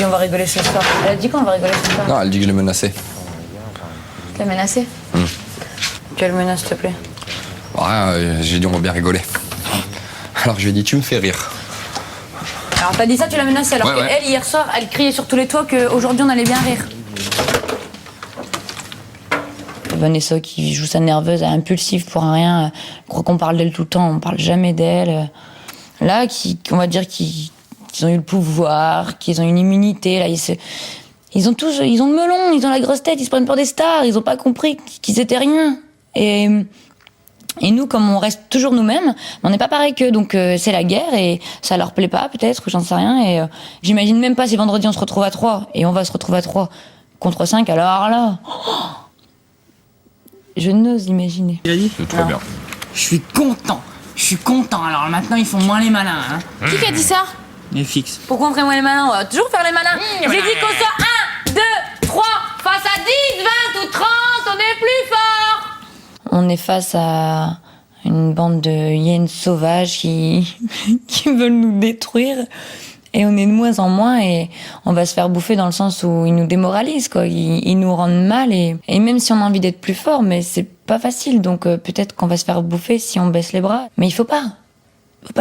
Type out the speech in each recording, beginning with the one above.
on va rigoler ce soir. Elle a dit qu'on va rigoler ce soir. Non, elle dit que je l'ai menacée. Tu l'as menacée? Quelle menace, s'il te plaît? Ouais, j'ai dit on va bien rigoler. Alors je lui ai dit tu me fais rire. Alors t'as dit ça, tu l'as menacée, alors Ouais, qu'elle, hier soir, elle criait sur tous les toits qu'aujourd'hui on allait bien rire. Vanessa qui joue sa nerveuse, impulsive pour rien, croit qu'on parle d'elle tout le temps, on parle jamais d'elle. Là, on va dire qu'ils ont eu le pouvoir, qu'ils ont une immunité, là, ils ont le melon, ils ont la grosse tête, ils se prennent pour des stars, ils ont pas compris qu'ils étaient rien. Et nous, comme on reste toujours nous-mêmes, on n'est pas pareil qu'eux, donc c'est la guerre et ça leur plaît pas peut-être, ou j'en sais rien. Et j'imagine même pas si vendredi on se retrouve à 3 et on va se retrouver à 3 contre 5, alors là, je n'ose imaginer. Il a dit? C'est trop bien. Je suis content, alors maintenant ils font moins les malins. Hein. Qui a dit ça? Les fixes. Pourquoi on ferait moins les malins? On va toujours faire les malins. J'ai dit qu'on soit 1, 2, 3, face à 10, 20 ou 30, on est plus fort. On est face à une bande de hyènes sauvages qui veulent nous détruire. Et on est de moins en moins et on va se faire bouffer dans le sens où ils nous démoralisent, quoi. Ils nous rendent mal et même si on a envie d'être plus fort, mais c'est pas facile. Donc peut-être qu'on va se faire bouffer si on baisse les bras. Mais il faut pas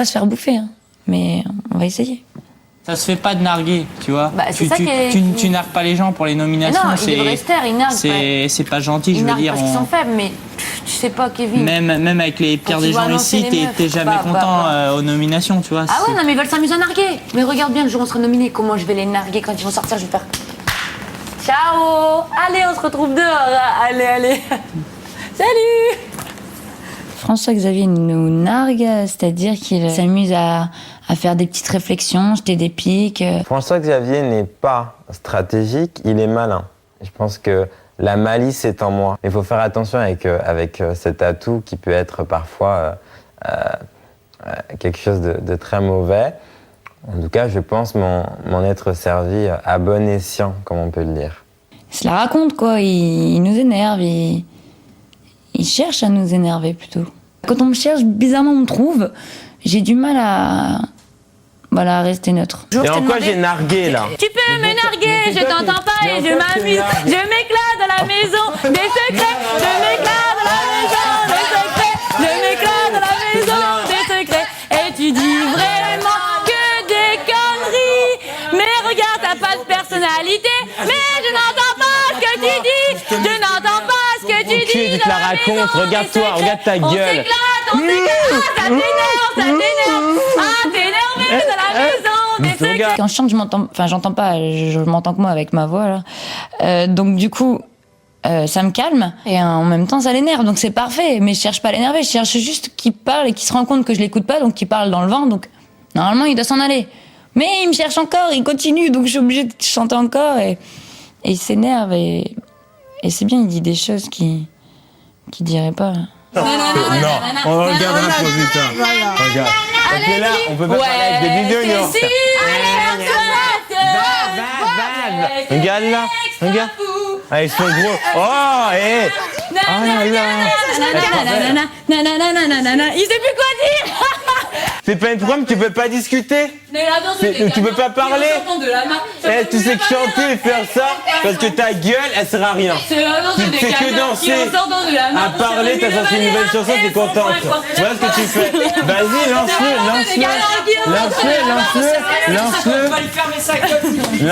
se faire bouffer, hein. Mais on va essayer. Ça se fait pas de narguer, tu vois. Bah, c'est ça qui est... tu nargues pas les gens pour les nominations. Non, ils devraient se taire, ils narguent. C'est pas gentil, je veux dire. Parce qu'ils sont faibles, mais tu sais pas, Kevin. Même avec les pires des gens ici, t'es jamais content aux nominations, tu vois. Ah ouais, non, mais ils veulent s'amuser à narguer. Mais regarde bien, le jour où on sera nominé, comment je vais les narguer quand ils vont sortir, je vais faire... Ciao. Allez, on se retrouve dehors. Allez. Salut. François-Xavier nous nargue, c'est-à-dire qu'il s'amuse à faire des petites réflexions, jeter des pics. François-Xavier n'est pas stratégique, il est malin. Je pense que la malice est en moi. Il faut faire attention avec cet atout qui peut être parfois quelque chose de très mauvais. En tout cas, je pense m'en être servi à bon escient, comme on peut le dire. Il se la raconte, quoi. Il nous énerve. Il cherche à nous énerver, plutôt. Quand on me cherche, bizarrement, on me trouve. J'ai du mal à rester neutre. Et en quoi j'ai nargué, là? Tu peux me narguer, je t'entends pas et je m'amuse. Je m'éclate dans la maison, des secrets. Je m'éclate dans la maison, des secrets. Je m'éclate dans la maison, des secrets. Et tu dis vraiment que des conneries. Mais regarde, t'as pas de personnalité. Mais je n'entends pas ce que tu dis. Je n'entends pas ce que tu dis. Tu te la racontes, regarde-toi, regarde ta gueule. On s'éclate, ça t'énerve. Ah, t'es énervé dans la maison, des secrets. Quand je chante, j'entends pas, je m'entends que moi avec ma voix, là. Donc du coup, ça me calme et en même temps ça l'énerve, donc c'est parfait. Mais je cherche pas à l'énerver, je cherche juste qu'il parle et qu'il se rend compte que je l'écoute pas, donc qu'il parle dans le vent, donc normalement il doit s'en aller. Mais il me cherche encore, il continue, donc je suis obligée de chanter encore et il s'énerve et c'est bien, il dit des choses qu'il dirait pas. Non, on regardera plus tard. Regarde. Parce que là, on peut pas parler avec des vidéos, non. Regarde là, regarde. Ah, ils sont gros. Oh, hé. Oh là là. Il sait plus quoi dire. C'est pas un problème, tu peux pas discuter. Tu peux pas parler. Tu sais que chanter et faire ça, parce que ta gueule, elle sert à rien. Tu fais que danser. À parler, t'as sorti une nouvelle chanson, t'es contente. Voilà ce que tu fais. Vas-y,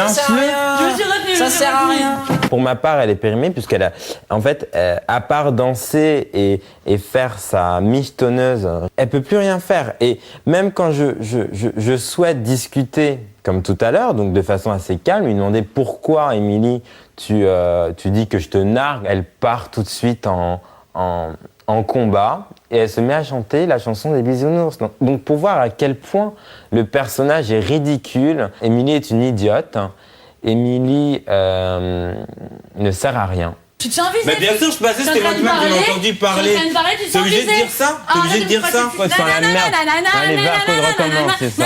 lance-le. Ça sert à rien. Pour ma part, elle est périmée puisqu'elle a, en fait, à part danser et faire sa michetonneuse, elle peut plus rien faire. Et même quand je souhaite discuter, comme tout à l'heure, donc de façon assez calme, lui demander pourquoi, Émilie, tu dis que je te nargue, elle part tout de suite en combat et elle se met à chanter la chanson des bisounours. Donc pour voir à quel point le personnage est ridicule, Émilie est une idiote. Émilie ne sert à rien. Tu te sens visé. Mais bien sûr, je passais, c'était moi qui m'avais entendu parler. T'es obligé de dire ça? T'es obligé de dire ça? Ouais, c'est la merde. Allez, va, faut que recommence, c'est ça.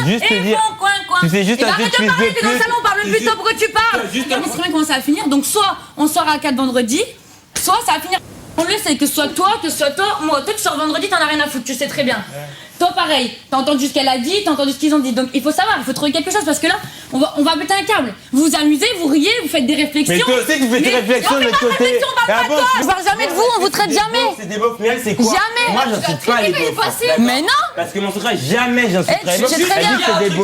Juste te dire. Tu sais juste un truc, tu fais de plus. Dans le salon, on parle plus tôt, pourquoi tu parles? Mais c'est bien comment ça va finir. Donc, soit on sort à 4 vendredi, soit ça va finir. On le sait, que ce soit toi, moi. Toi, tu sors vendredi, t'en as rien à foutre, tu sais très bien. toi pareil, t'as entendu ce qu'elle a dit, t'as entendu ce qu'ils ont dit. Donc il faut savoir, il faut trouver quelque chose parce que là, on va péter un câble. Vous vous amusez, vous riez, vous faites des réflexions. Mais toi aussi tu fais tes réflexions de l'autre côté. On parle pas de toi, on parle jamais de vous, on vous traite jamais. C'est des beaux final, c'est quoi? Jamais. Moi j'insulte pas les beaufs. Mais non. Parce que mon secret, jamais j'insulte les beaufs. C'est très bien.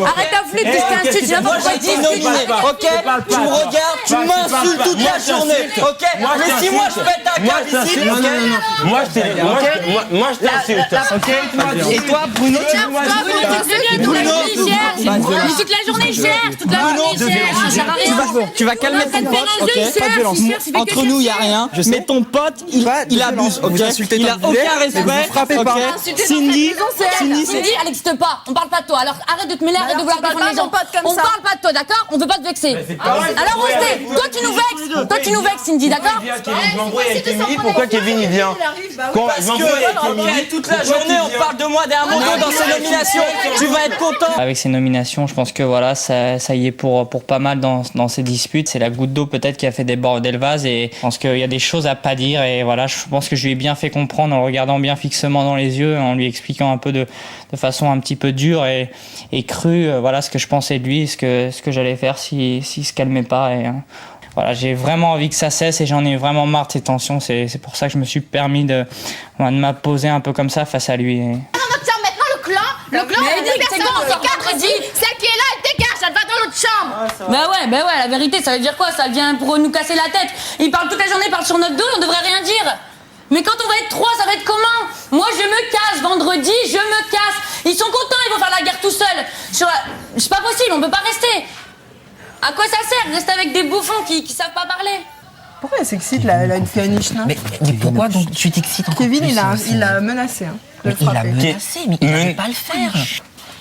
Arrête ta flûte, qu'est-ce que t'insultes? Moi j'ai été nominé, ok? Tu me regardes, tu m'insultes toute la journée, ok? Mais si moi je pète un câble ici, ok? Moi je t'insulte. Et toi Bruno, Toute la journée, il cherche. Toute la journée, il cherche. tu vas calmer ton pote, ok? Pas de violence. Entre nous, il n'y a rien. Mais ton pote, il abuse, ok? Il a aucun respect, ok? Cindy, elle n'existe pas. On parle pas de toi. Alors arrête de te mêler, arrête de vouloir défendre les gens. On parle pas de toi, d'accord? On veut pas te vexer. Alors restez. Toi tu nous vexes, Cindy, d'accord? Je m'embrouille avec Emily, pourquoi Kevin il vient? Parce que toute la journée, on parle de moi derrière mon dos dans ces nominations. Tu vas être content. Avec ces nominations, je pense que voilà, ça y est pour pas mal dans ces disputes. C'est la goutte d'eau peut-être qui a fait déborder le vase et je pense qu'il y a des choses à pas dire et voilà, je pense que je lui ai bien fait comprendre en le regardant bien fixement dans les yeux, en lui expliquant un peu de façon un petit peu dure et crue, voilà ce que je pensais de lui, ce que j'allais faire s'il se calmait pas et voilà, j'ai vraiment envie que ça cesse et j'en ai vraiment marre de ces tensions. C'est pour ça que je me suis permis de m'apposer un peu comme ça face à lui. Tiens, maintenant le clan, c'est quoi encore vendredi? Celle qui est là, elle dégage, elle va dans l'autre chambre. Bah ouais, la vérité, ça veut dire quoi? Ça vient pour nous casser la tête. Ils parlent toute la journée, ils parlent sur notre dos, on devrait rien dire. Mais quand on va être 3, ça va être comment? Moi, je me casse, vendredi, je me casse. Ils sont contents, ils vont faire la guerre tout seuls. C'est pas possible, on peut pas rester. À quoi ça sert? Rester avec des bouffons qui savent pas parler. Pourquoi elle s'excite là? Elle a une féaniche là. Mais pourquoi donc tu t'excites encore Kevin, plus? il a menacé de Mais le il a frapper. menacé, mais il n'allait pas le faire.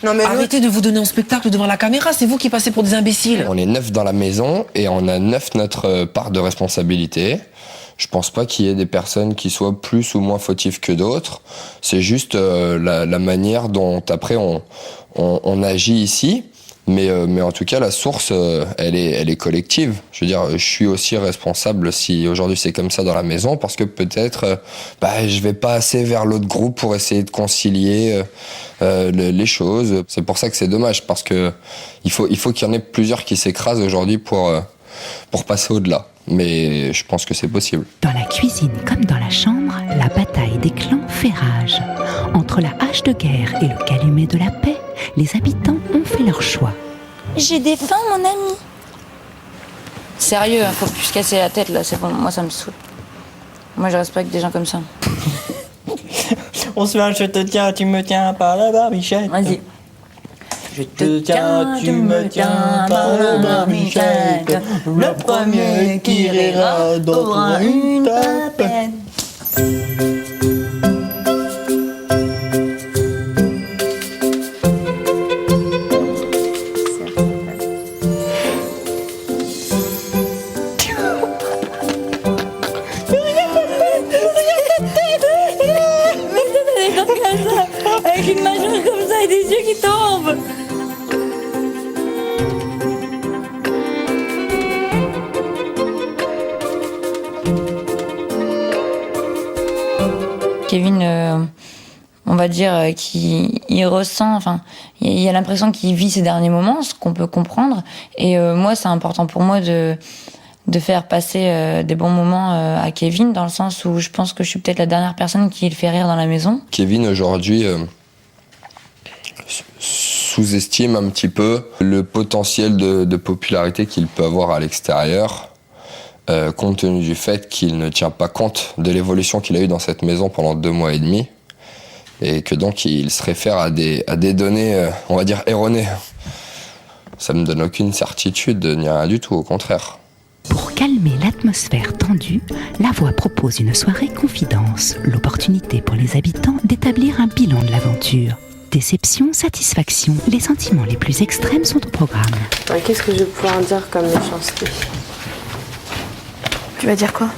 Non, mais Arrêtez de vous donner en spectacle devant la caméra, c'est vous qui passez pour des imbéciles. On est 9 dans la maison et on a 9 notre part de responsabilité. Je pense pas qu'il y ait des personnes qui soient plus ou moins fautives que d'autres. C'est juste la manière dont après on agit ici. Mais en tout cas, la source, elle est collective. Je veux dire, je suis aussi responsable si aujourd'hui c'est comme ça dans la maison, parce que peut-être, je vais pas assez vers l'autre groupe pour essayer de concilier les choses. C'est pour ça que c'est dommage, parce que il faut qu'il y en ait plusieurs qui s'écrasent aujourd'hui pour passer au-delà. Mais je pense que c'est possible. Dans la cuisine comme dans la chambre, la bataille des clans fait rage. Entre la hache de guerre et le calumet de la paix, les habitants ont fait leur choix. J'ai des faim, mon ami. Sérieux, faut plus se casser la tête là, c'est bon, moi ça me saoule. Moi je respecte des gens comme ça. On se fait un je te tiens, tu me tiens par la barbichette. Vas-y. Je te tiens, tu me tiens par la barbichette. Le premier qui rira aura une tapette. Avec une mâchoire comme ça et des yeux qui tombent. Kevin, on va dire qu'il ressent, enfin, il a l'impression qu'il vit ses derniers moments, ce qu'on peut comprendre. Et moi, c'est important pour moi de faire passer des bons moments à Kevin, dans le sens où je pense que je suis peut-être la dernière personne qui le fait rire dans la maison. Kevin, aujourd'hui, sous-estime un petit peu le potentiel de popularité qu'il peut avoir à l'extérieur, compte tenu du fait qu'il ne tient pas compte de l'évolution qu'il a eue dans cette maison pendant 2 mois et demi, et que donc il se réfère à des données, on va dire, erronées. Ça me donne aucune certitude, ni rien du tout, au contraire. Pour calmer l'atmosphère tendue, la Voix propose une soirée confidence, l'opportunité pour les habitants d'établir un bilan de l'aventure. Déception, satisfaction, les sentiments les plus extrêmes sont au programme. Ouais, qu'est-ce que je vais pouvoir dire comme méchanceté? Tu vas dire quoi?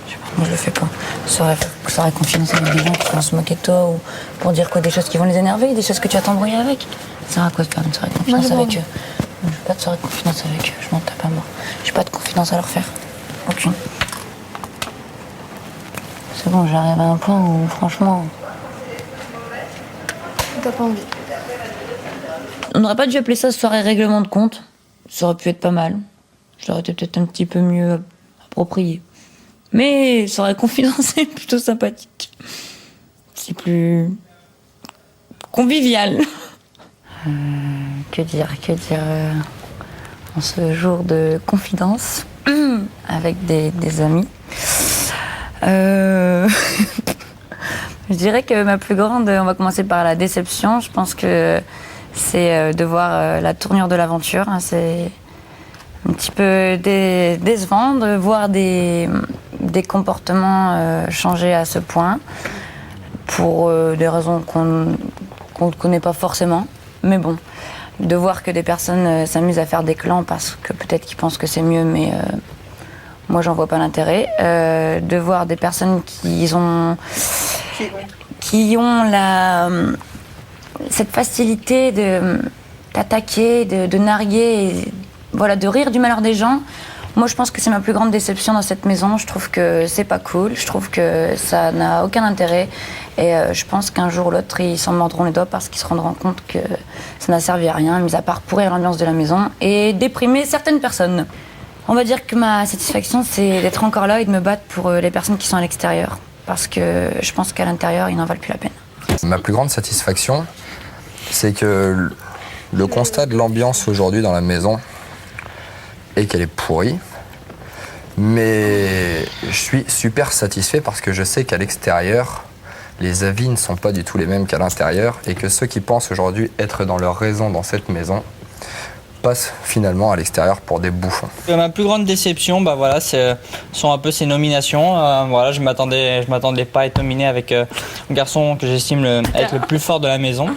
Je sais pas, moi je le fais pas. Soirée confidence avec des gens qui vont se moquer de toi ou pour dire quoi, des choses qui vont les énerver, des choses que tu vas t'embrouiller avec. Ça sert à quoi de faire une soirée confidence avec eux? Je n'ai pas de soirée confidence avec eux, je m'en tape à moi. J'ai pas de confidence à leur faire. Aucune. C'est bon, j'arrive à un point où franchement, t'as pas envie. On n'aurait pas dû appeler ça soirée règlement de compte. Ça aurait pu être pas mal. Ça aurait été peut-être un petit peu mieux approprié. Mais soirée confidence, c'est plutôt sympathique. C'est plus convivial. Que dire en ce jour de confidence avec des amis. Je dirais que ma plus grande, on va commencer par la déception. Je pense que c'est de voir la tournure de l'aventure. C'est un petit peu décevant de voir des comportements changer à ce point pour des raisons qu'on ne connaît pas forcément. Mais bon, de voir que des personnes s'amusent à faire des clans parce que peut-être qu'ils pensent que c'est mieux, mais moi j'en vois pas l'intérêt. De voir des personnes qui ont cette facilité d'attaquer, de narguer, et, voilà, de rire du malheur des gens. Moi, je pense que c'est ma plus grande déception dans cette maison. Je trouve que c'est pas cool. Je trouve que ça n'a aucun intérêt. Et je pense qu'un jour ou l'autre, ils s'en mordront les doigts parce qu'ils se rendront compte que ça n'a servi à rien, mis à part pourrir l'ambiance de la maison et déprimer certaines personnes. On va dire que ma satisfaction, c'est d'être encore là et de me battre pour les personnes qui sont à l'extérieur. Parce que je pense qu'à l'intérieur, ils n'en valent plus la peine. Ma plus grande satisfaction, c'est que le constat de l'ambiance aujourd'hui dans la maison est qu'elle est pourrie. Mais je suis super satisfait parce que je sais qu'à l'extérieur, les avis ne sont pas du tout les mêmes qu'à l'intérieur et que ceux qui pensent aujourd'hui être dans leur raison dans cette maison passent finalement à l'extérieur pour des bouffons. Ma plus grande déception, voilà, sont un peu ces nominations. Voilà, je m'attendais pas à être nominé avec le garçon que j'estime être le plus fort de la maison.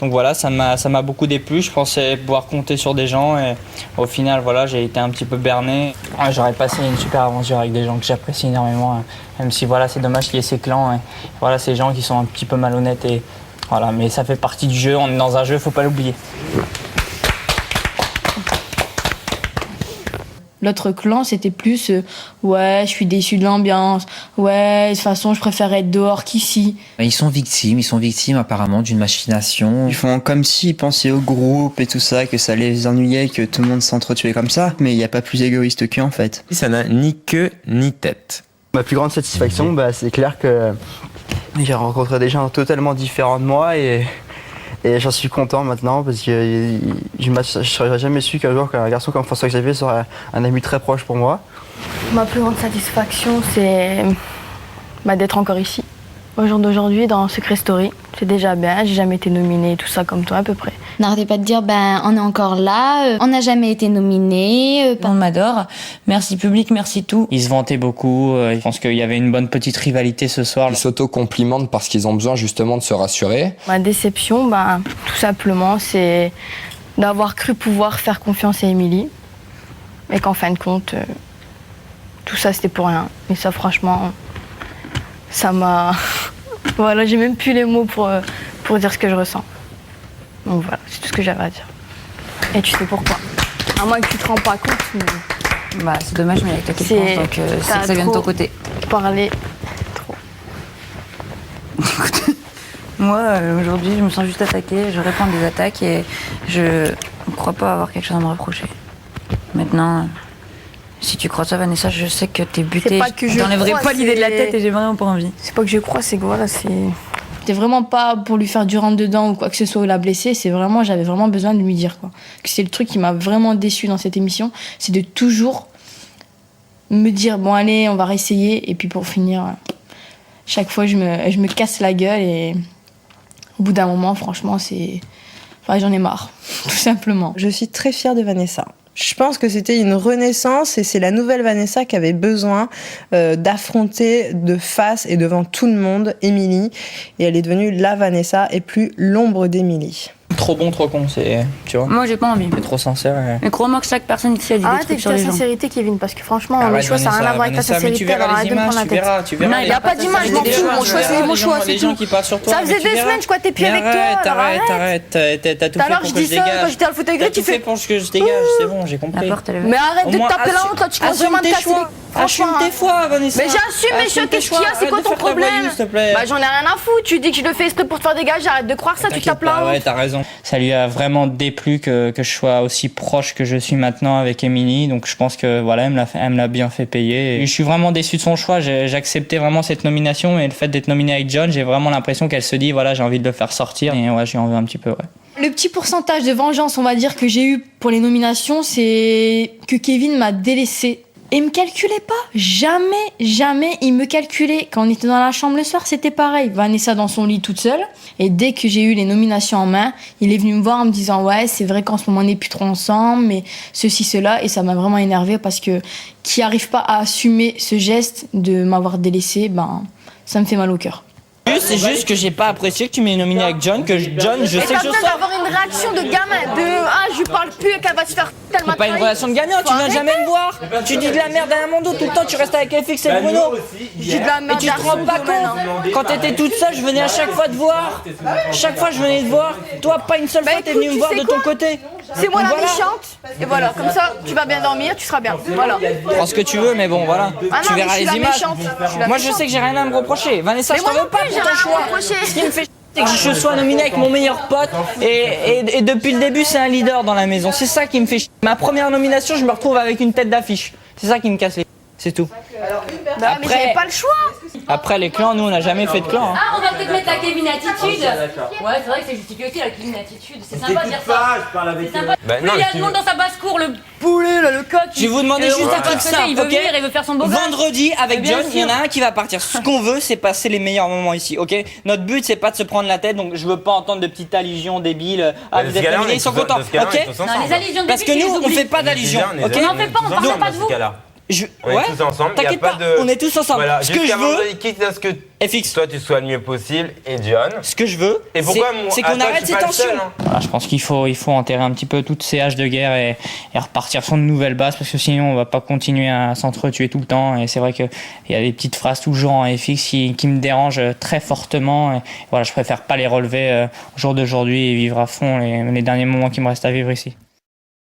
Donc voilà, ça m'a beaucoup déplu. Je pensais pouvoir compter sur des gens et au final, voilà, j'ai été un petit peu berné. J'aurais passé une super aventure avec des gens que j'apprécie énormément, même si voilà, c'est dommage qu'il y ait ces clans. Et, voilà, ces gens qui sont un petit peu malhonnêtes et voilà, mais ça fait partie du jeu. On est dans un jeu, faut pas l'oublier. L'autre clan, c'était plus ouais, je suis déçu de l'ambiance, ouais, de toute façon, je préfère être dehors qu'ici. Ils sont victimes apparemment d'une machination. Ils font comme s'ils pensaient au groupe et tout ça, que ça les ennuyait, que tout le monde s'entretuait comme ça, mais il n'y a pas plus égoïste qu'eux en fait. Ça n'a ni queue ni tête. Ma plus grande satisfaction, c'est clair que j'ai rencontré des gens totalement différents de moi et j'en suis content maintenant parce que je n'aurais jamais su qu'un jour qu'un garçon comme François-Xavier serait un ami très proche pour moi. Ma plus grande satisfaction, c'est d'être encore ici. Au jour d'aujourd'hui, dans Secret Story, c'est déjà bien, j'ai jamais été nominée, tout ça comme toi à peu près. N'arrêtez pas de dire, on est encore là, on n'a jamais été nominé. On m'adore, merci public, merci tout. Ils se vantaient beaucoup, je pense qu'il y avait une bonne petite rivalité ce soir. Ils s'auto-complimentent parce qu'ils ont besoin justement de se rassurer. Ma déception, tout simplement, c'est d'avoir cru pouvoir faire confiance à Émilie et qu'en fin de compte, tout ça c'était pour rien. Et ça franchement, ça m'a... Voilà, j'ai même plus les mots pour dire ce que je ressens. Donc voilà, c'est tout ce que j'avais à dire. Et tu sais pourquoi. À moins que tu te rends pas compte, mais... C'est dommage, mais avec toi qui penses, donc c'est que ça vient de ton côté. Parler trop. Moi, aujourd'hui, je me sens juste attaquée, je réponds à des attaques et je ne crois pas avoir quelque chose à me reprocher. Maintenant, si tu crois ça, Vanessa, je sais que t'es butée. Je t'enlèverai pas l'idée de la tête et j'ai vraiment pas envie. C'est pas que je crois, c'est que voilà, c'est... C'était vraiment pas pour lui faire du rentre-dedans ou quoi que ce soit ou la blesser, c'est vraiment, j'avais vraiment besoin de lui dire quoi. Que c'est le truc qui m'a vraiment déçue dans cette émission, c'est de toujours me dire bon allez, on va réessayer et puis pour finir, chaque fois je me casse la gueule et au bout d'un moment, franchement, j'en ai marre, tout simplement. Je suis très fière de Vanessa. Je pense que c'était une renaissance et c'est la nouvelle Vanessa qui avait besoin d'affronter de face et devant tout le monde Émilie. Et elle est devenue la Vanessa et plus l'ombre d'Émilie. trop bon, trop con, tu vois. Moi, j'ai pas envie. C'est trop sincère. Mais crois-moi que chaque personne qui a dit des Arrête trucs avec sur ta les gens. sincérité, Kevin, parce que franchement, Arrête, mes choix, ça n'a rien à voir avec ta Vanessa, mais tu sincérité. verras Alors les arrête de me images, prendre la tu verras, tête. tu verras. Non, il n'y a pas d'image, je m'en fous. Mon choix, c'est mon choix, c'est Les gens tout. qui parlent sur toi. Ça faisait mais tu 2 verras. semaines, je t'es plus Mais avec toi. alors arrête. T'as tout fait Alors pour je que dis je ça, dégage. quand j'étais à le fauteuil gris, tu fais. Pour que je dégage, c'est bon, j'ai compris. La porte, elle est Mais arrête Au de moins, taper la honte quand tu commences vraiment à te casser les. Assume tes fois, Vanessa. Mais j'assume mes choix, qu'est-ce qu'il y a? C'est quoi ton problème? Bah j'en ai rien à foutre, tu dis que je le fais exprès pour te faire dégager, arrête de croire ça, tu tapes la honte. Ouais, t'as raison. Ça lui a vraiment déplu que je sois aussi proche que je suis maintenant avec Émilie, donc je pense que voilà, elle me l'a bien fait payer. Et je suis vraiment déçu de son choix, j'ai accepté vraiment cette nomination, et le fait d'être nominé avec John, j'ai vraiment l'impression qu'elle se dit voilà, j'ai envie de le faire sortir, et ouais, j'y en veux un petit peu, ouais. Le petit pourcentage de vengeance, on va dire, que j'ai eu pour les nominations, c'est que Kevin m'a délaissé. Et il me calculait pas. Jamais il me calculait. Quand on était dans la chambre le soir, c'était pareil. Vanessa dans son lit toute seule. Et dès que j'ai eu les nominations en main, il est venu me voir en me disant ouais, c'est vrai qu'en ce moment on n'est plus trop ensemble, mais ceci, cela. Et ça m'a vraiment énervé parce que qui arrive pas à assumer ce geste de m'avoir délaissé, ben ça me fait mal au cœur. C'est juste que j'ai pas apprécié que tu m'aies nominé avec John, que John, je sais que je besoin sors. d'avoir une réaction de gamin, je lui parle plus et qu'elle va se faire tellement. C'est pas une relation de gagnant, tu viens jamais me voir. Tu dis de la merde à mon dos tout le temps, tu restes avec FX et Bruno. Je dis de la merde. Et tu te rends pas compte. Quand t'étais toute seule, je venais à chaque fois te voir. Chaque fois, je venais te voir. Toi, pas une seule fois, t'es venu me voir de ton côté. C'est moi la méchante. Et voilà, comme ça, tu vas bien dormir, tu seras bien. Voilà. Prends ce que tu veux, mais bon, voilà. Tu verras les images. Moi, je sais que j'ai rien à me reprocher. Vanessa, je t'en veux pas pour ton choix. Ce qui me fait c'est que je sois nominé avec mon meilleur pote et depuis le début c'est un leader dans la maison. C'est ça qui me fait chier. Ma première nomination, je me retrouve avec une tête d'affiche. C'est ça qui me casse les. C'est tout. Bah, mais j'avais pas le choix. Après les clans, nous on n'a jamais fait de clans. Hein. Ah, on va peut-être mettre la Kevin attitude. Ouais, c'est vrai que c'est justifié aussi la Kevin attitude. C'est sympa de dire ça. C'est sympa. Bah, Plus il y a de monde dans sa basse-cour, le poulet, là, le coq. Je vais vous demander juste un truc simple, il veut ok? venir, il veut faire son beau gosse. Vendredi avec Bien John, il y en a un qui va partir. Ce qu'on veut, c'est passer les meilleurs moments ici, ok? Notre but, c'est pas de se prendre la tête, donc je veux pas entendre de petites allusions débiles. Ah, vous êtes terminés, ils sont contents, ok? Non, les allusions de Parce que nous, on fait pas d'allusions, ok? On n'en fait pas, on parle pas de vous. On est tous ensemble, t'inquiète pas, on est tous ensemble. Voilà, ce que je veux, quitte à ce que FX, toi tu sois le mieux possible et John. Ce que je veux, et pourquoi c'est qu'on arrête ces tensions. Voilà, je pense qu'il faut enterrer un petit peu toutes ces haches de guerre et repartir sur de nouvelles bases parce que sinon on va pas continuer à s'entretuer tout le temps. Et c'est vrai qu'il y a des petites phrases toujours en FX qui me dérangent très fortement. Et voilà, je préfère pas les relever au jour d'aujourd'hui et vivre à fond les derniers moments qui me restent à vivre ici.